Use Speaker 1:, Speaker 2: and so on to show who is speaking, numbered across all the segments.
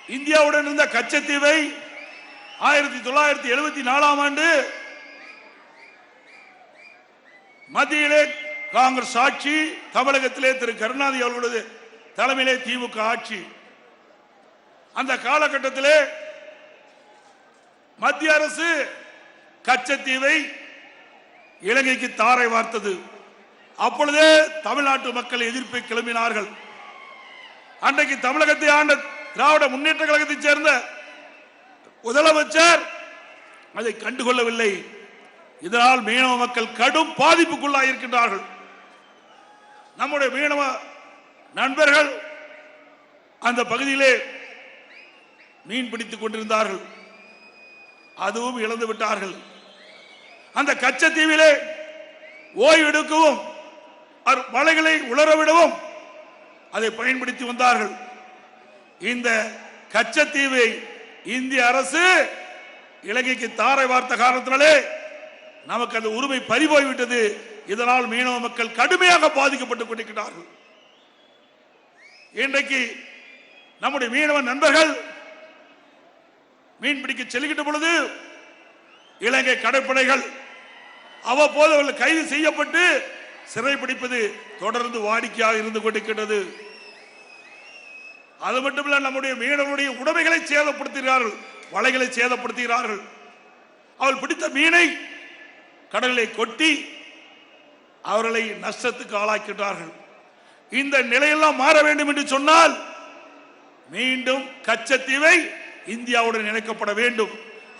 Speaker 1: இந்தியாவுடன் இருந்த கச்சத்தீவை 1974ஆம் ஆண்டு மத்தியிலே காங்கிரஸ் ஆட்சி, தமிழகத்திலே திரு கருணாநிதி அவர்களுடைய தலைமையிலே திமுக ஆட்சி. அந்த காலகட்டத்திலே மத்திய அரசு கச்சத்தீவை இலங்கைக்கு தாரை வார்த்தது. அப்பொழுதே தமிழ்நாட்டு மக்கள் எதிர்ப்பை கிளம்பினார்கள். அன்றைக்கு தமிழகத்தை ஆண்ட திராவிட முன்னேற்ற கழகத்தைச் சேர்ந்த முதலமைச்சர் அதை கண்டுகொள்ளவில்லை. இதனால் மீனவ மக்கள் கடும் பாதிப்புக்குள்ளாக இருக்கின்றார்கள். நம்முடைய மீனவ நண்பர்கள் அந்த பகுதியிலே மீன் பிடித்துக் கொண்டிருந்தார்கள். அதுவும் இழந்து விட்டார்கள். அந்த கச்சத்தீவிலே ஓய்வெடுக்கவும் மலைகளை உலரவிடவும் அதை பயன்படுத்தி வந்தார்கள். இந்த கச்சத்தீவை இந்திய அரசு இலங்கைக்கு தாரை வார்த்த காரணத்தினாலே நமக்கு அந்த உரிமை பறிபோய்விட்டது. இதனால் மீனவ மக்கள் கடுமையாக பாதிக்கப்பட்டுக் கொண்டிருக்கிறார்கள். இன்றைக்கு நம்முடைய மீனவ நண்பர்கள் மீன்பிடிக்க செல்கின்ற பொழுது இலங்கை கடற்படைகள் அவ்வப்போது அவர்கள் கைது செய்யப்பட்டு சிறைப்பிடிப்பது தொடர்ந்து வாடிக்கையாக இருந்து கொண்டிருக்கிறது. அது மட்டுமல்ல, நம்முடைய மீனவர்களுடைய உடைமைகளை சேதப்படுத்துகிறார்கள், வலைகளை சேதப்படுத்துகிறார்கள். அவர்கள் பிடித்த மீனை கடலிலே கொட்டி அவர்களை நஷ்டத்துக்கு ஆளாக்கின்றார்கள். இந்த நிலையெல்லாம் மாற வேண்டும் என்று சொன்னால் மீண்டும் கச்சத்தீவை இந்தியாவுடன் இணைக்கப்பட வேண்டும்.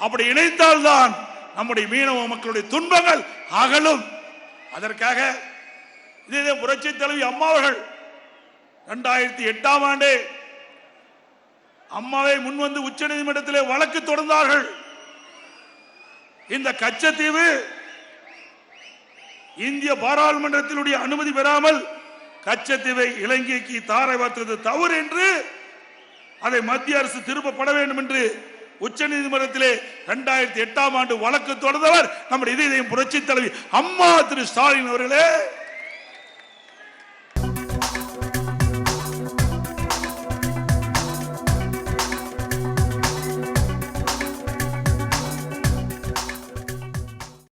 Speaker 1: அப்படி இணைத்தால்தான் நம்முடைய மீனவ மக்களுடைய துன்பங்கள் அகலும். அதற்காக இதே புரட்சி தலைவி அம்மா அவர்கள் 2008ஆம் ஆண்டே அம்மாவை முன்வந்து உச்ச நீதிமன்றத்திலே வழக்கு தொடர்ந்தார்கள். இந்த கச்சத்தீவு இந்திய பாராளுமன்றத்தினுடைய அனுமதி பெறாமல் கச்சத்தீவை இலங்கைக்கு தாரை வார்த்தது தவறு என்று அதை மத்திய அரசு திருப்பப்பட வேண்டும் என்று உச்ச நீதிமன்றத்திலே 2008ஆம் ஆண்டு வழக்கு தொடர்ந்தவர் நம்முடைய இதயம் புரட்சி தலைவி அம்மா திரு ஸ்டாலின் அவர்களே.